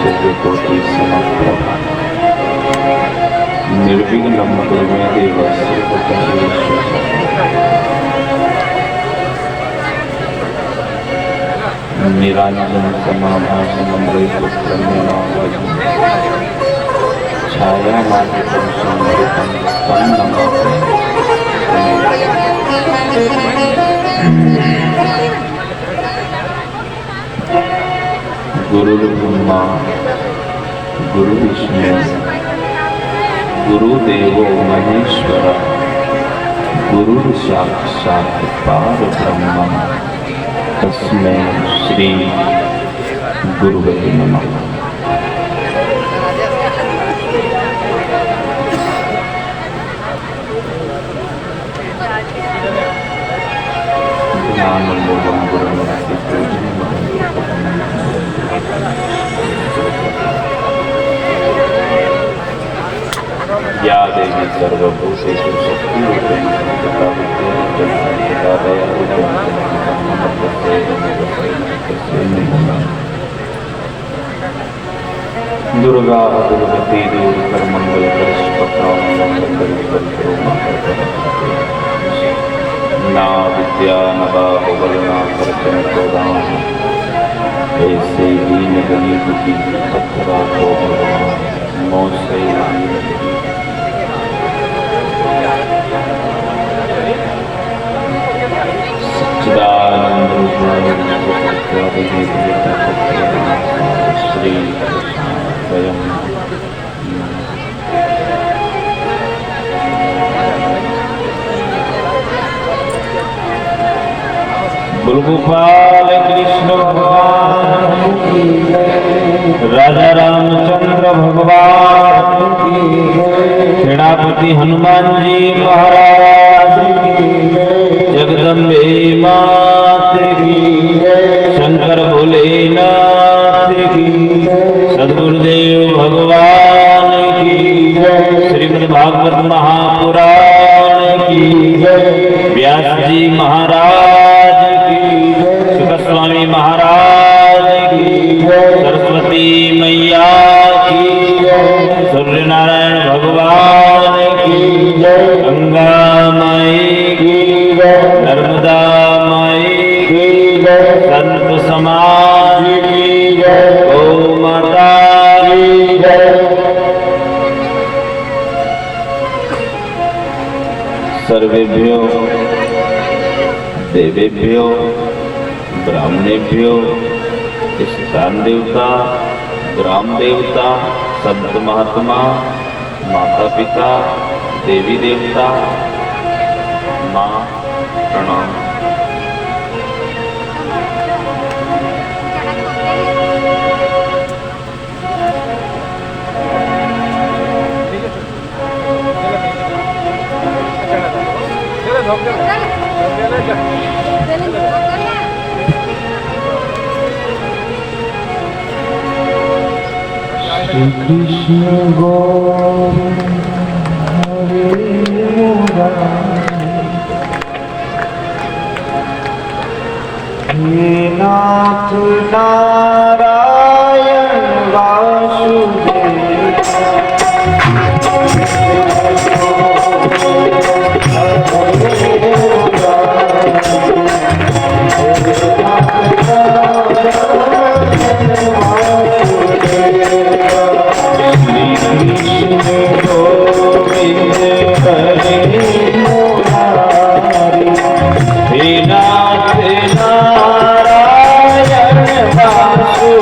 सूर्यकोटि समप्रभा निर्विघ्नं कुरु मे देव निरांजन समाभासनं छाया मातृकं संवृतं तं नमामि। गुरु ब्रह्मा गुरु विष्णु गुरुदेवो महेश्वर गुरु साक्षात् परब्रह्म तस्मै श्री गुरुवे नमः। या देवी सर्वभूतेषु शक्तिरूपेण संस्थिता दुर्गा दुर्गति दूर कर मंगल ना विद्या न बाहुबल ना कर्तन प्रदान ऐसे दीन गरीब की पत्थरा को मौत से सच्चिदानंद श्री स्वयं गोपाल कृष्ण भगवान की राजा रामचंद्र भगवान की सेनापति हनुमान जी महाराज की जगदम्बे मात की शंकर भोलेनाथ की सद्गुरुदेव भगवान की श्रीमद् भागवत महापुराण की व्यास जी महाराज की सुखस्वामी महाराज की सरस्वती मैया की सूर्यनारायण भगवान की गंगा माई की नर्मदा माई की संत समाज की गौ माता की सर्वेभ्यो देवेभ्यो ब्राह्मणेभ्यो स्थान देवता ग्राम देवता संत महात्मा माता पिता देवी देवता माँ प्रणाम। श्री कृष्ण गोविंद हरे हे नाथ नारायण वासुदेव हे नाथ नारायण वासुदेव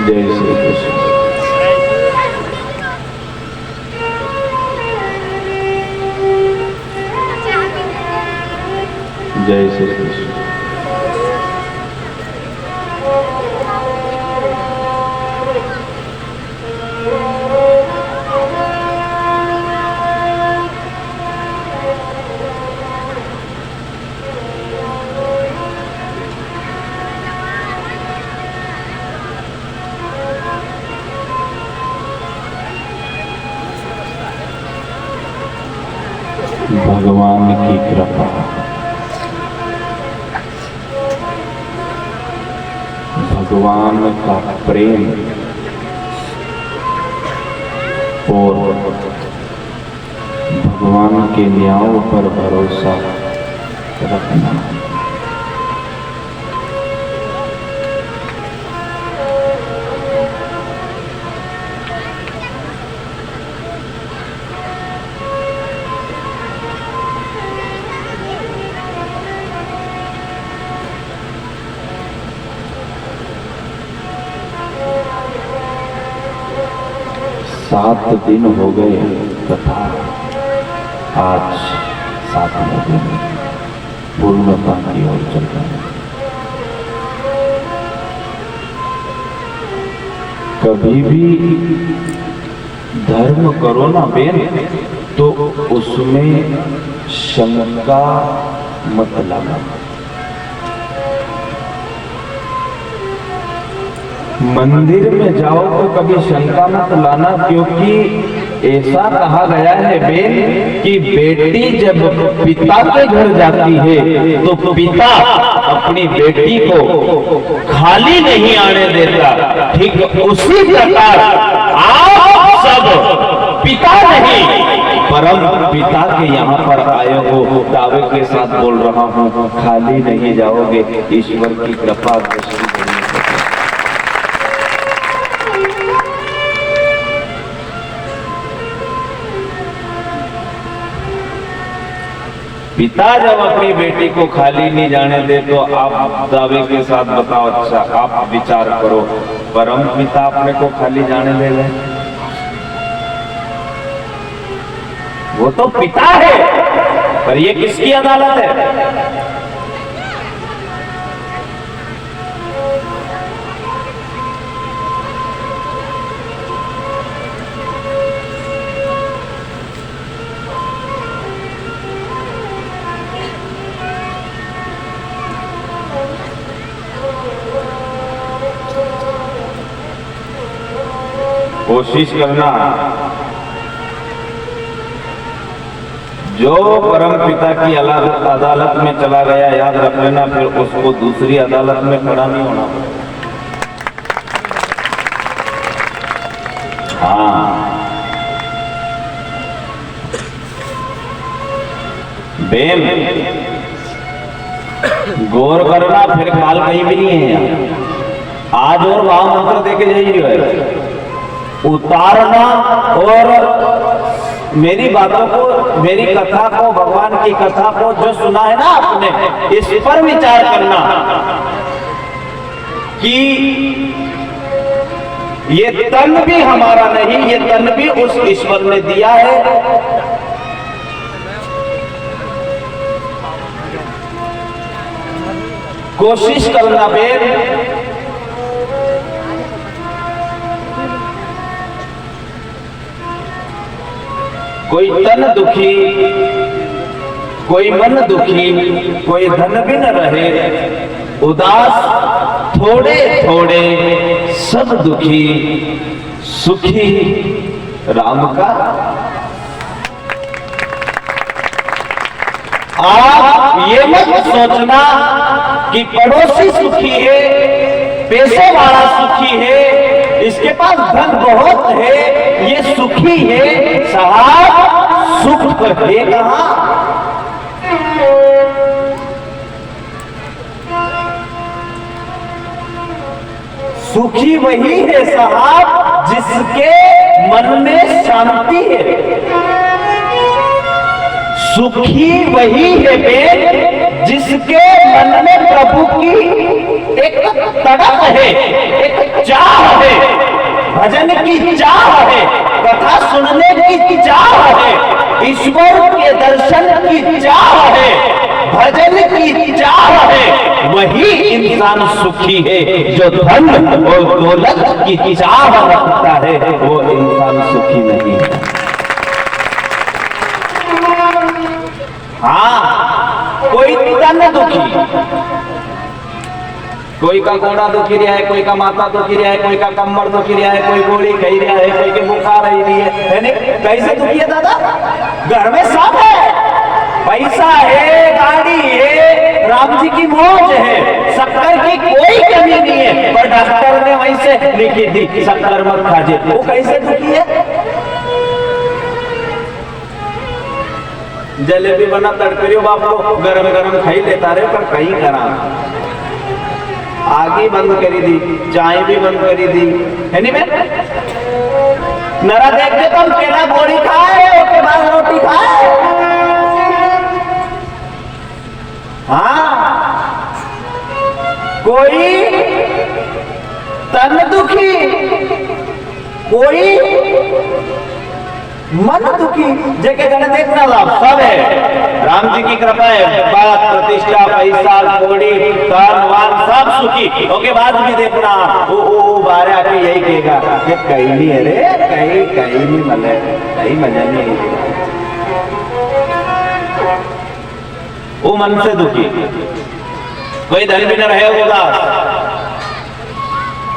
जय श्री कृष्ण। जय श्री कृष्ण। भगवान की कृपा, भगवान का प्रेम और भगवान के न्यायों पर भरोसा रखना। सात दिन हो गए तथा आज 7वें दिन पूर्णता की ओर चल रहे हैं। कभी भी धर्म करो ना बेन तो उसमें शंका मत लाना। मंदिर में जाओ तो कभी शंका मत लाना, क्योंकि ऐसा कहा गया है बेन कि बेटी जब पिता के घर जाती है तो पिता अपनी बेटी को खाली नहीं आने देता। ठीक उसी प्रकार आप सब पिता नहीं परम पिता के यहाँ पर आए हो, दावे के साथ बोल रहा हूँ, खाली नहीं जाओगे। ईश्वर की कृपा दृष्टि पिता जब अपनी बेटी को खाली नहीं जाने दे तो आप दावे के साथ बताओ, अच्छा आप विचार करो, परम पिता अपने को खाली जाने दे गए? वो तो पिता है, पर ये किसकी अदालत है? कोशिश करना जो परम पिता की अदालत में चला गया, याद रख लेना, फिर उसको दूसरी अदालत में खड़ा नहीं होना। हाँ बेन गौर करना, फिर काल कहीं भी नहीं है यहाँ। आज और वहां मंत्र देके जाइए, उतारना और मेरी बातों को, मेरी कथा को, भगवान की कथा को जो सुना है ना आपने, इस पर विचार करना कि ये तन भी हमारा नहीं, ये तन भी उस ईश्वर ने दिया है। कोशिश करना बेन, कोई तन दुखी, कोई मन दुखी, कोई धन भी न रहे, उदास थोड़े थोड़े सब दुखी, सुखी राम का। आप ये मत सोचना कि पड़ोसी सुखी है, पैसे वाला सुखी है, इसके पास धन बहुत है, ये सुखी है। साहब सुख है कहां? सुखी वही है साहब जिसके मन में शांति है। सुखी वही है बेन जिसके मन में प्रभु की एक तड़प है, एक चाह है, भजन की चाह है, कथा सुनने की चाह है, ईश्वर के दर्शन की चाह है, भजन की चाह है, वही इंसान सुखी है। जो धन और दौलत की चाह रखता है वो इंसान सुखी नहीं है। हाँ, कोई धन दुखी, कोई का घोड़ा दुखी रहा है, कोई का माथा दुखी रहा है, कोई का कमर दुखी रहा है, कोई गोली कही रहा है, कोई के बुखार रही है नहीं? कैसे दुखी है दादा? घर में सब है, पैसा है, गाड़ी है, राम जी की मौज है, शक्कर की कोई कमी नहीं है, पर डॉक्टर ने वहीं से लिखी दी शक्कर मत खाजे, वो कैसे दुखी है? जलेबी बना तड़करियो बाप को गरम गरम खाई लेता रहे, पर कहीं करा आगे बंद करी दी, चाय भी बंद करी दी है नहीं मैं नरा देख के तुम केला गोली खाए, उसके बाद रोटी खाए। हाँ, कोई तन दुखी, कोई मन दुखी, जेके जन देखना लाभ सब है, राम जी की कृपा है, बात प्रतिष्ठा पैसा कौड़ी धन वान सब सुखी, ओके बाद भी देखना वो बारे आके यही कहेगा कि कहीं नहीं है रे, कहीं नहीं मले, कहीं मजा नहीं है, वो मन से दुखी। कोई धन भी न रहे उदास।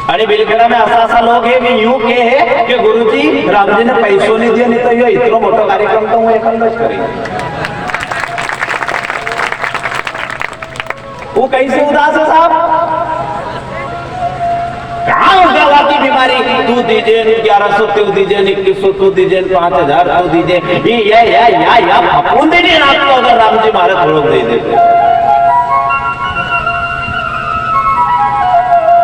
अरे बिलखेड़ा में ऐसा लोग है कि यूं के है कि गुरुजी राम जी ने पैसों नहीं दिया, नहीं तो ये इतना मोटा कार्यक्रम तो एक अंदाज करेंगे। वो कैसे उदास है साहब? कहाँ हो गया की बीमारी? तू दीजिए 1100, तू दीजिए 2100, तू दीजिए 5000, तू दीजिए या फपूंदी नहीं आपको, अगर राम जी मारे थोड़ा दे देते।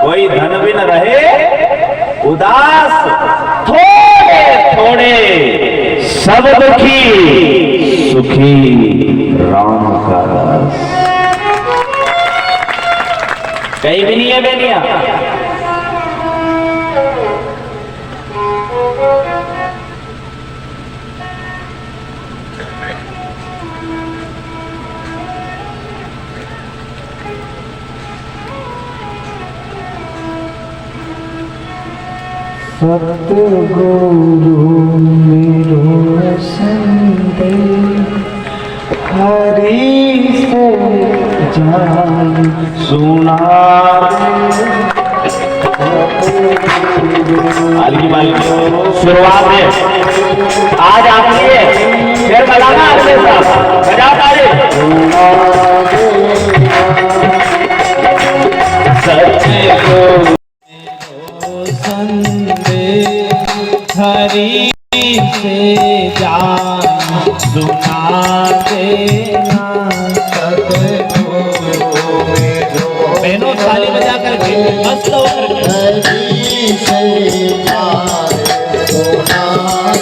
कोई धन भी न रहे उदास, थोड़े थोड़े सब दुखी, सुखी राम का रस। कहीं भी नहीं है बेनिया। सतगुरु मेरो संदेश, हरि से जान सुना। शुरुआत है आज आपके लिए, फिर बजाना अगले साथ, बजा तारे। सतगुरु हरि से जान सुना देना। बहनों ताली बजा करके मस्त होकर हरि से जान सुना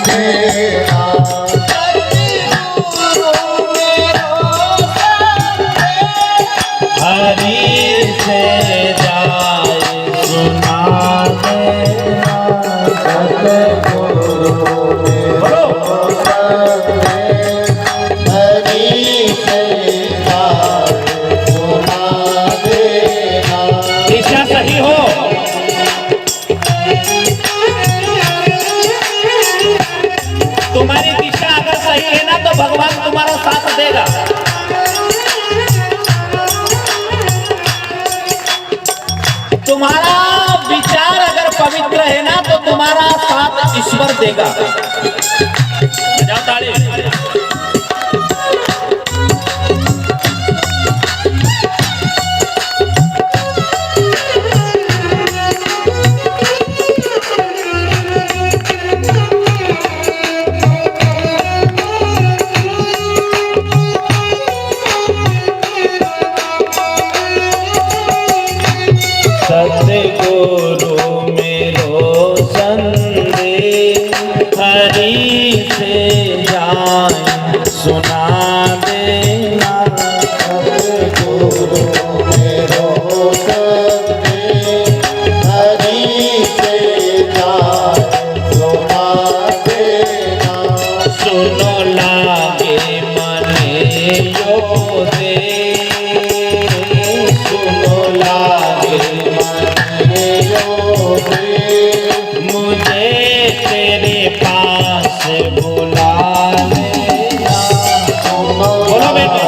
देना। हरि से जान सुना देना। दिशा सही हो, तुम्हारी दिशा अगर सही है ना तो भगवान तुम्हारा साथ देगा। तुम्हारा विचार अगर पवित्र है ना तो तुम्हारा साथ ईश्वर देगा। सतगुरु मेरो संदेश, हरि से जान सुना देना। सुनो लागे मने जो दे, सुनो लागे मने जो दे, मुझे तेरे पास बुला लेना। बोलो बेटे।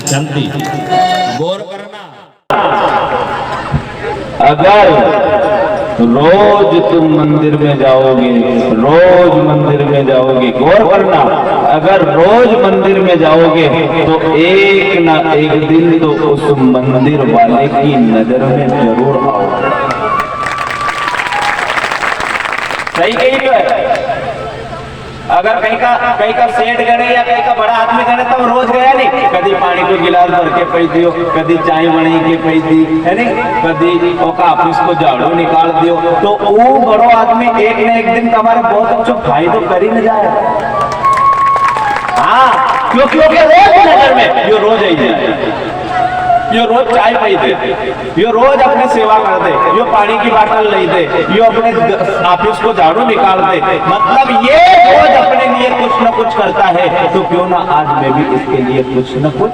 शांति गौर करना। अगर रोज तुम मंदिर में जाओगे, रोज मंदिर में जाओगे, गौर करना, अगर रोज मंदिर में जाओगे तो एक ना एक दिन तो उस मंदिर वाले की नजर में जरूर आओगे। सही कही तो है। अगर कहीं का सेठ गणे या कहीं का बड़ा आदमी गणे तो रोज गया नहीं, कभी पानी को गिलास भर के पी दियो, कभी चाय बनी के पी दी है नहीं, कभी ओका ऑफिस को झाड़ू निकाल दियो, तो वो बड़ो आदमी एक न एक दिन तुम्हारे बहुत अच्छा फायदो कर ही न जाए। हाँ, क्योंकि रोज नजर में यो रोज आई जाए, यो रोज चाय पी दे, यो रोज अपनी सेवा कर दे, यो पानी की बोतल ले दे, यो अपने ऑफिस को झाड़ू निकाल दे, मतलब ये रोज अपने लिए कुछ न कुछ करता है, तो क्यों ना आज मैं भी इसके लिए कुछ न कुछ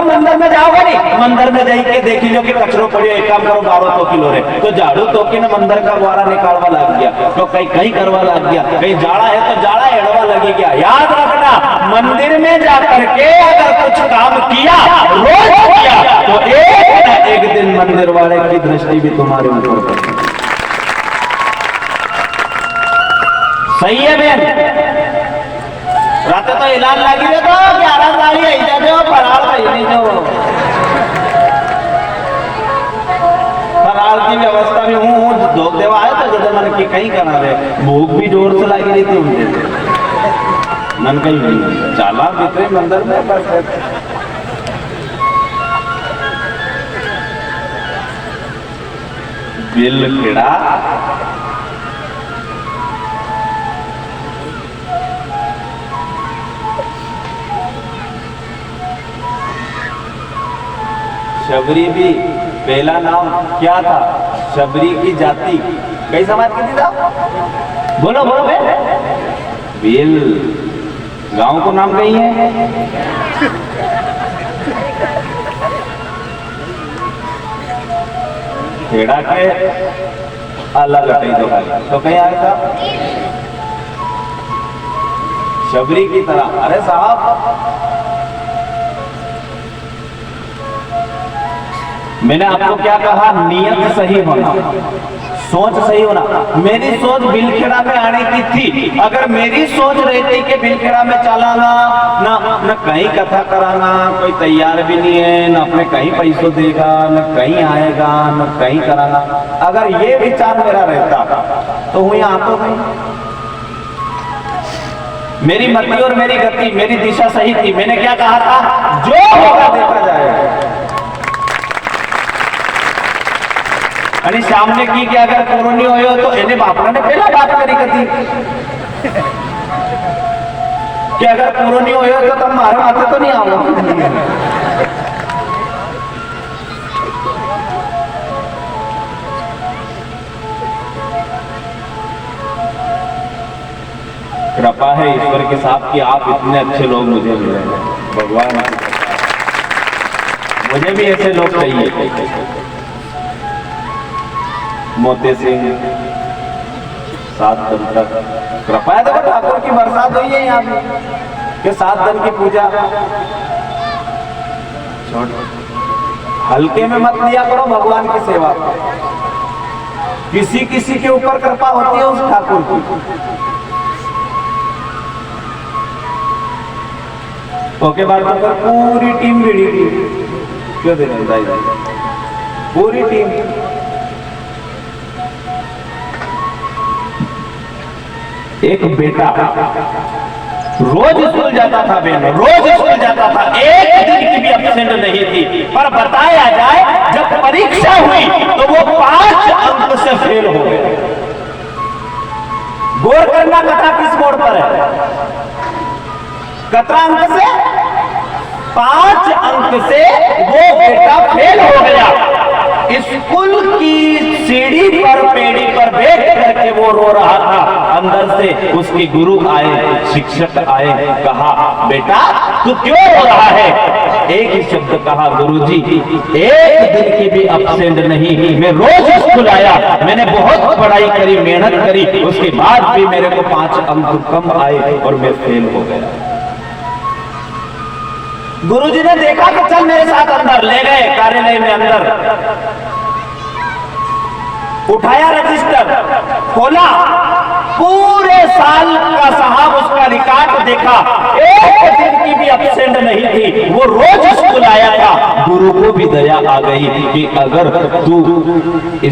जब मंदिर में जाओगे नहीं, मंदिर में जाके देखी लो कि कचरो पड़ियो, एक काम करो 12 तो किलो रे, तो झाड़ू तो कि मंदिर का द्वारा निकालवा लग गया, तो कहीं कहीं करवा लग गया, कहीं जाड़ा है तो जाड़ा एड़वा लगी गया। याद रखना, मंदिर में जाकर के अगर कुछ काम किया, रोज किया, तो एक न एक दिन मंदिर वाले की दृष्टि भी तुम्हारे ऊपर पड़ेगी। सही है बेन? रात तो ऐलान लगी रहे तो 11 तारीख ऐसा जो फरार नहीं जो फरार की व्यवस्था में हूँ धोख देवा आया तो जैसे मन की कहीं करना रहे, भूख भी जोर से लगी रही थी उनके मन कहीं चाला भीतर मंदिर में पर बिल खिड़ा शबरी भी पहला नाम क्या था? शबरी की जाति कई समाज की थी साहब? बोलो बोलो बे। बेल गांव को नाम कही है? खेड़ा के अलग हटाई दो खाली तो कहीं आया था शबरी की तरह। अरे साहब मैंने आपको क्या कहा? नियत सही होना, सोच सही होना। मेरी सोच बिलखेड़ा में आने की थी। अगर मेरी सोच रहती कि बिलखेड़ा में चलाना न कहीं कथा कराना, कोई तैयार भी नहीं है, न अपने कहीं पैसों देगा, न कहीं आएगा, न कहीं कराना, अगर ये विचार मेरा रहता तो हूं यहाँ तो नहीं। मेरी मति और मेरी गति, मेरी दिशा सही थी। मैंने क्या कहा था? जो होगा देखा जाएगा। અને सामने की कि अगर कोरोनी होयो तो એને बापरा ने पहला बात करी कथी कि अगर कोरोनी होयो तो तुम मारे माथे तो नहीं आओ। कृपा है ईश्वर के साथ कि आप इतने अच्छे लोग मुझे मिले हैं। भगवान मुझे भी ऐसे लोग चाहिए। मोती सिंह 7 दिन तक कृपा है। देखो ठाकुर की बरसात हुई है यहाँ पे कि 7 दिन की पूजा हल्के में मत लिया करो। भगवान की सेवा किसी किसी के ऊपर कृपा होती है उस ठाकुर की। ओके बाद तो पूरी टीम भिड़ी थी क्यों देने पूरी टीम। एक बेटा रोज स्कूल जाता था बेन, रोज स्कूल जाता था, एक दिन की भी एब्सेंट नहीं थी। पर बताया जाए जब परीक्षा हुई तो वो 5 अंक से फेल हो गए। गौर करना कथा किस बोर्ड पर है? कतरा अंक से? 5 अंक से वो बेटा फेल हो गया। स्कूल की सीढ़ी पर पेड़ी पर बैठ करके वो रो रहा था। अंदर से उसके गुरु आए, शिक्षक आए, कहा बेटा तू क्यों रो रहा है? एक ही शब्द कहा गुरुजी, एक दिन की भी एब्सेंट नहीं, मैं रोज स्कूल आया, मैंने बहुत पढ़ाई करी, मेहनत करी, उसके बाद भी मेरे को 5 अंक कम आए और मैं फेल हो गया। गुरुजी ने देखा कि चल मेरे साथ अंदर, ले गए कार्यालय में अंदर, उठाया रजिस्टर, खोला, पूरे साल का साहब उसका रिकॉर्ड देखा, एक दिन की भी एब्सेंट नहीं थी, वो रोज स्कूल आया था। गुरु को भी दया आ गई कि अगर तू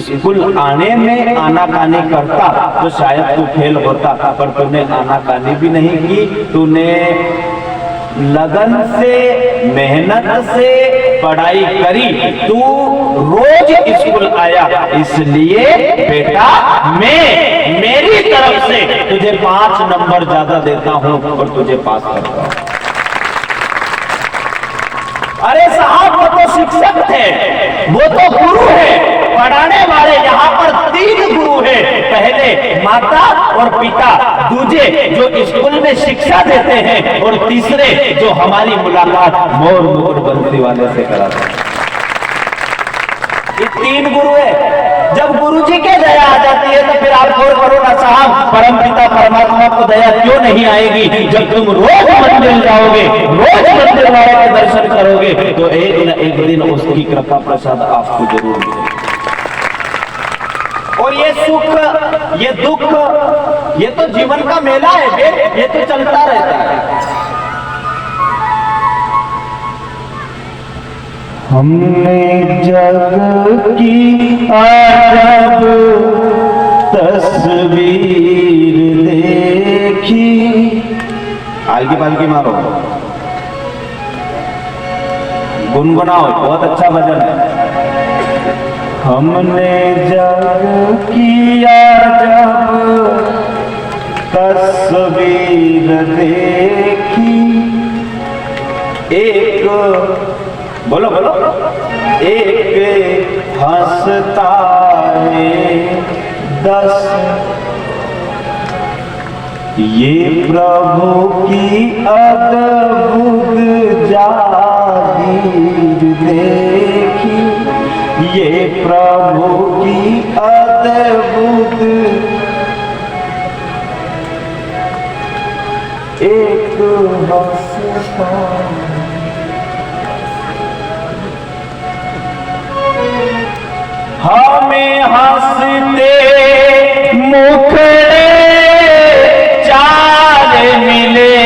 स्कूल आने में आनाकानी करता तो शायद तू फेल होता, पर तूने आनाकानी भी नहीं की, तूने लगन से मेहनत से पढ़ाई करी, तू रोज स्कूल आया, इसलिए बेटा मैं मेरी तरफ से तुझे 5 नंबर ज्यादा देता हूं और तुझे पास करता हूं। अरे साहब वो तो शिक्षक थे, वो तो गुरु है, पढ़ाने वाले। यहाँ पर 3 गुरु है। हुए, पहले माता और पिता, दूजे जो स्कूल में शिक्षा देते हैं, और तीसरे जो हमारी मुलाकात मोर मोर बंसी वाले से कराते हैं। ये तीन गुरु है। जब गुरु जी के दया आ जाती है तो फिर आप गौर करो ना साहब, परम पिता परमात्मा को दया क्यों नहीं आएगी? जब तुम रोज मंदिर जाओगे, रोज मंदिर वाले के दर्शन करोगे, तो एक न एक दिन उसकी कृपा प्रसाद आपको जरूर मिलेगी। और ये सुख, ये दुख, ये तो जीवन का मेला है, ये तो चलता रहता है। हमने जग की अजब तस्वीर देखी। आलकी पालकी मारो, गुनगुनाओ, बहुत अच्छा भजन है। हमने जग की अजब तस्वीर देखी, एक बोलो बोलो, एक हंसता है 10, ये प्रभु की अद्भुत जागीर देखी, ये प्रभु की अद्भुत, एक हंसता। हमें हंसते मुखड़े चार मिले,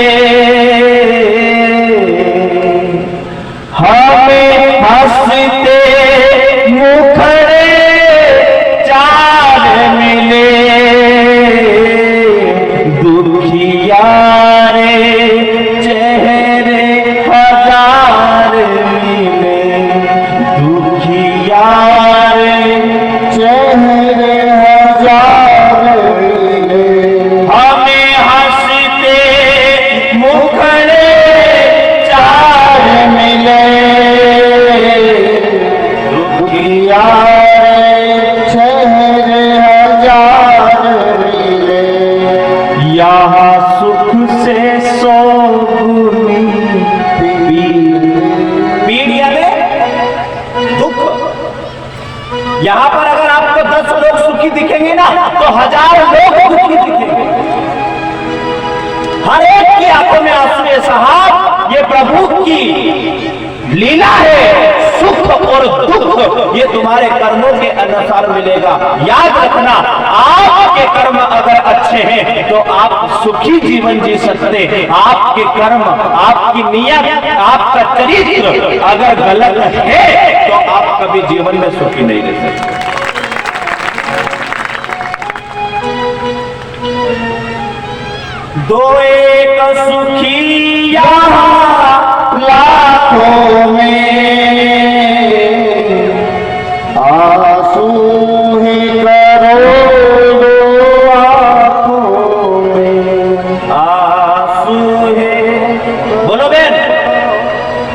हमें हंसते मुखड़े चार मिले, दुखियारे चेहरे हजार मिले, दुखियारे चेहरे हजार मिले, हमें हंसते मुखड़े चार मिले, दुखियारे चेहरे हजार मिले, यहाँ सुख से 100 गुनी पीड़ यानी दुख। यहां पर अगर आपको 10 लोग सुखी दिखेंगे ना, तो 1000 लोग दुखी दिखेंगे। हर एक की आंखों में आंसू है साहब, ये प्रभु की लीला है। सुख और दुख ये तुम्हारे कर्मों के अनुसार मिलेगा। याद रखना, आपके कर्म अगर अच्छे हैं तो आप सुखी जीवन जी सकते हैं। आपके कर्म, आपकी नियत, आपका चरित्र अगर गलत है तो आप कभी जीवन में सुखी नहीं रह सकते। दो एक सुखी यहाँ लाखों में, आंसू है करोड़ों आंखों में, आंसू है। बोलो बेन,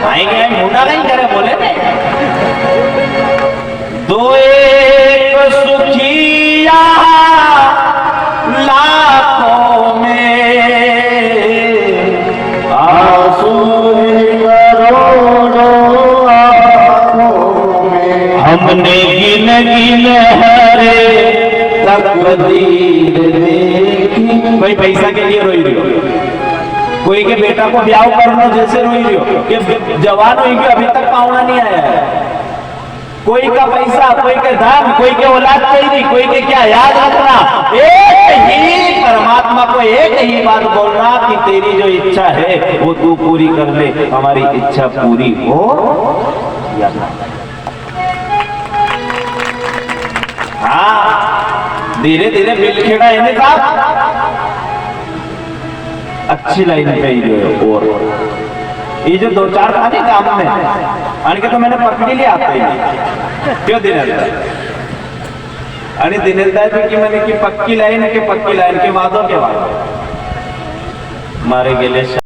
आएंगे मुंडा नहीं करे बोले ने। दो एक सुखी यहाँ लाखों में, आंसू करोड़ों आंखों में, हमने गिन गिन हरे तकदीर देखी। भाई पैसा के लिए रोई रही हो, कोई के बेटा को ब्याह करना जैसे रोई रही हो कि जवान हुई कि अभी तक पावना नहीं आया है। कोई का पैसा, कोई के धन, कोई के औलाद चाहिए, कोई के क्या। याद रखना, एक ही परमात्मा को एक ही बात बोलना कि तेरी जो इच्छा है वो तू पूरी कर ले, हमारी इच्छा पूरी हो या ना। हाँ, धीरे धीरे बिल खेड़ा है साहब, अच्छी लाइन पे ही जो और ये जो 2-4 था ना काम में आणि तो मैंने पकड़ी लिया आता ही क्यों दिनेलता आणि दिनेलतापैकी मैंने की पक्की लाइन के वादों के वादो मारे गेले।